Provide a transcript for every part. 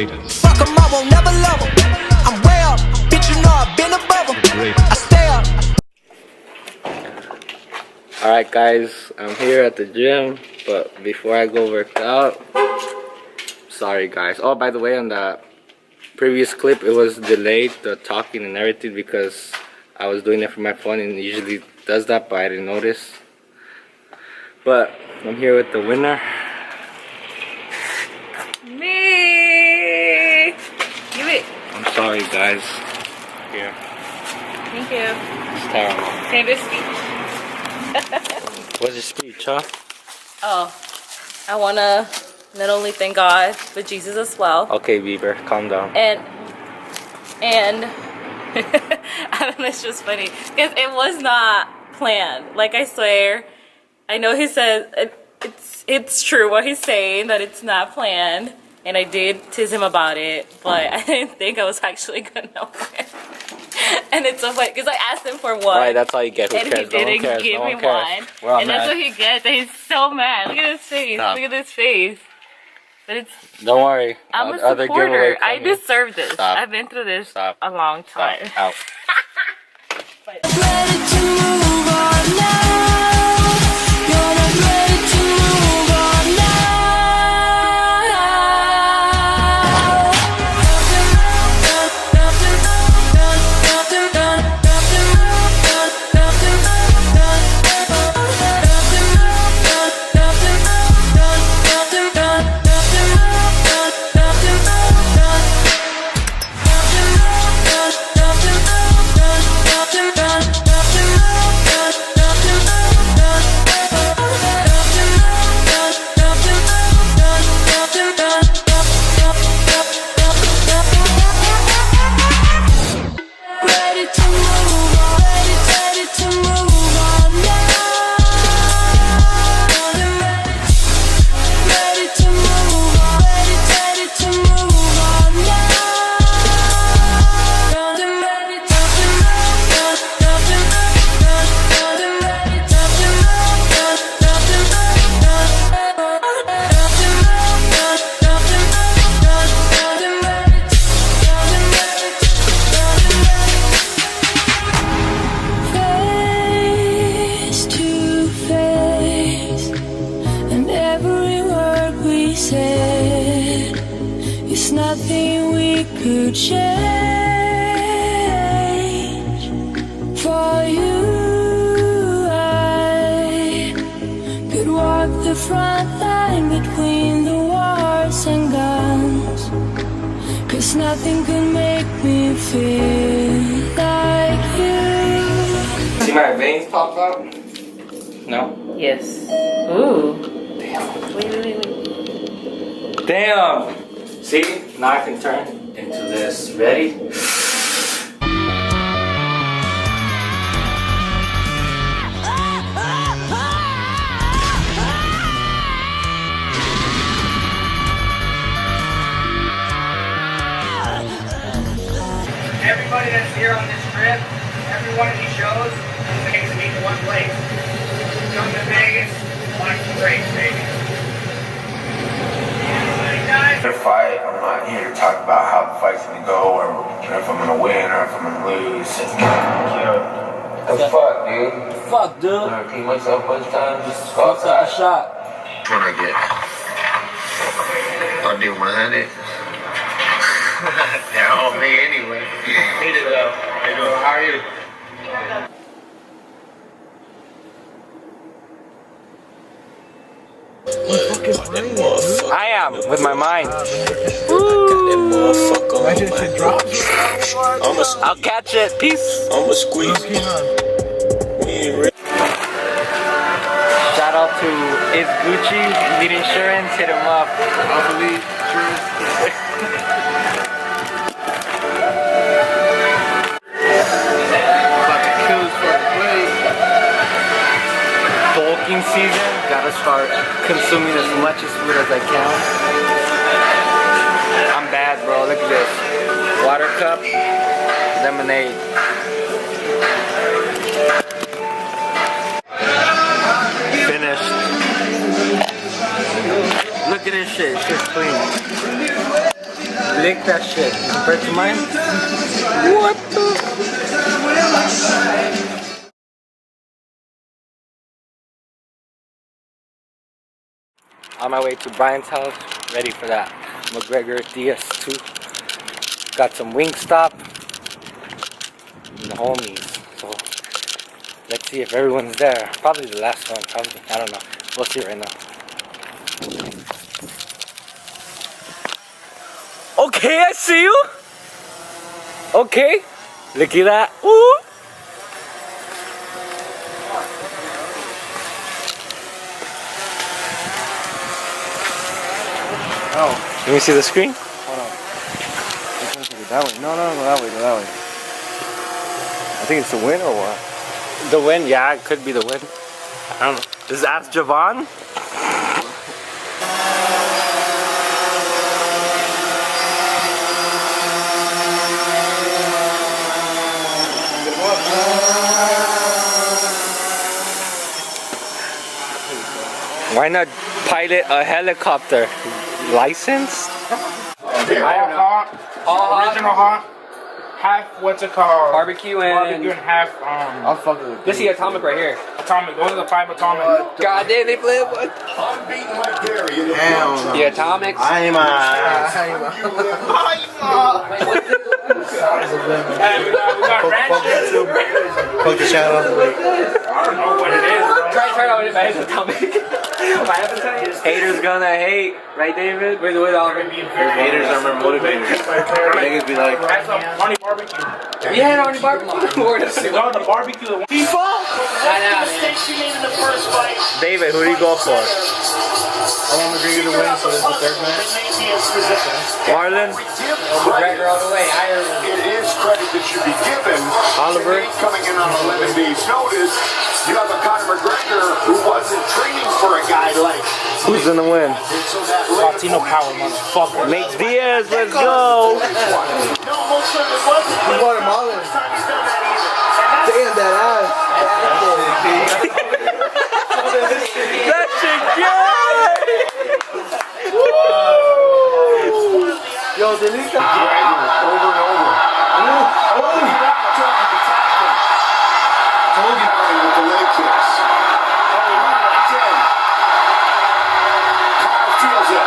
greatest. Fuck 'em, I won't never love 'em. I'm way up, bitch, you know I've been above 'em. I stay up. Alright guys, I'm here at the gym, but before I go work out, sorry guys. Oh, by the way, on the previous clip, it was delayed, the talking and everything, because I was doing it from my phone and it usually does that, but I didn't notice. But I'm here with the winner. Me! Give it. I'm sorry guys. Here. Thank you. It's terrible. Say this speech. What's your speech, huh? Oh, I want to not only thank God, but Jesus as well. Okay, Bieber, calm down. And I don't know, it's just funny because it was not planned. Like, I swear, I know he says it's true what he's saying, that it's not planned, and I did tease him about it, but I didn't think I was actually gonna win. And it's so funny because I asked him for one. Alright, that's all you get. Who and cares? he didn't No one cares. give No me one cares. one. We're all And mad. that's what he gets. And he's so mad. Look at his face. Stop. Look at his face. But it's. Don't worry. I'm a Other giveaway supporter. I coming. deserve this. Stop. I've been through this Stop. a long time. Stop. Out. But Ready to move on now. You're not ready to move on now. It's nothing we could change. For you, I could walk the front line between the wars and guns. 'Cause nothing could make me feel like you. See my veins pop up? No? yes. Ooh. Damn. Wait. Damn! See? Now I can turn into this. Ready? Everybody that's here on this trip, every one of these shows, Vegas meet in one place. Come to Vegas, watch the race, baby. To fight, I'm not here to talk about how the fight's gonna go, or if I'm gonna win, or if I'm gonna lose. That's fuck, dude. Fuck, dude. I'm gonna repeat myself a bunch of times. Just Fuck up the shot. When I get, I'll do 100. Yeah, on me anyway. Need it though. Hey, bro, how are you? I am, with my mind. I'll catch it. Peace. I'ma squeeze. Shout out to It's Gucci, Need Insurance, hit him up. Bulking season, gotta start consuming as much as food as I can. I'm bad, bro. Look at this. Water cup, lemonade. Finished. Look at this shit. It's clean. lick that shit compared to mine. What the? On my way to Brian's house, ready for that McGregor DS2. Got some Wingstop and the homies. So let's see if everyone's there. Probably the last one, probably. I don't know. We'll see right now. Okay, I see you. Okay. Look at that. Ooh. Oh, Let me see the screen. hold on. That way. No, go that way, go that way. I think it's the win or what? The win? Yeah, it could be the win. I don't know. Is that Javon? Why not pilot a helicopter? Licensed? Original hot. Half, what's it called? Barbecue and half, I'll fuck it with this is atomic right here. atomic. Those are the 5 atomic. God damn, they flip. What? Hell no. The atomics. I'm And we got ranches. Poke the shot off the lake. I don't know what it is, bro. Try out if I had atomic. My appetite. Haters gonna hate, right, David? Wait, Oliver. Haters are my motivators. Niggas be like, That's some funny barbecue. We had already barbecue. We're gonna see. No, the barbecue. Not now, man. David, who do you go for? I want McGregor to win, so this is the third match. Marlon? McGregor all the way. Ireland. It is credit that should be given. Oliver? Coming in on 11 days' notice, you have a Conor McGregor who wasn't training for a guy like. Who's gonna win? So that Latino power, motherfucker. Nate Diaz, let's go! no, most of it wasn't. Guatemala. Damn that ass. That shit good! Yo, delete that. Over and over. Told you with the leg kicks. Kyle feels it.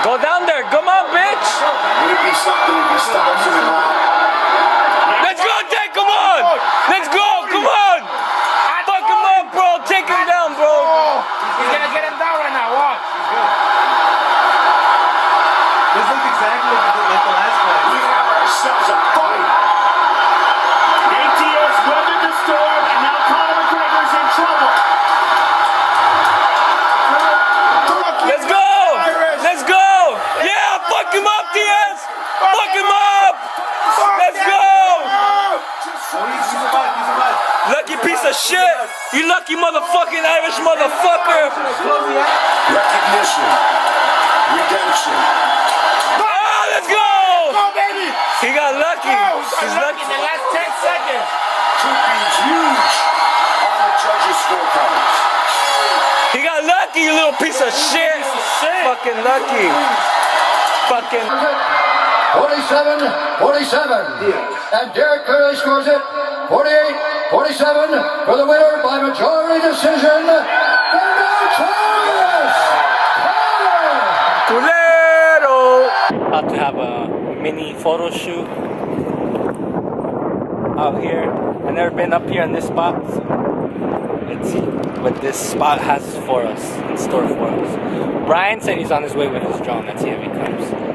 Go down there, come on, bitch! Would it be something if he stops him and out? Let's go, Jake, come on! Let's go, come on! Fuck him up, bro! Take him down, bro! He's gonna get him down right now. Watch. This looks exactly like the last fight. We have ourselves a fight. ATS weathered the storm, and now Conor McGregor's in trouble. Let's go! Let's go! Yeah, fuck him up, Diaz! Fuck him up! Let's go! Lucky piece of shit! You lucky motherfucking Irish motherfucker! Recognition. Redemption. Ah, let's go! Go, baby. He got lucky. He's In lucky. the last 10 seconds. Could be huge on the judges' scorecards. He got lucky, you little piece of shit. Fucking lucky. Fucking. 47-47. And Derek Curley scores it. 48-47 for the winner by majority decision. Culero! About to have a mini photo shoot out here. I've never been up here in this spot, so let's see what this spot has for us, in store for us. Brian said he's on his way with his drone. Let's see if he comes.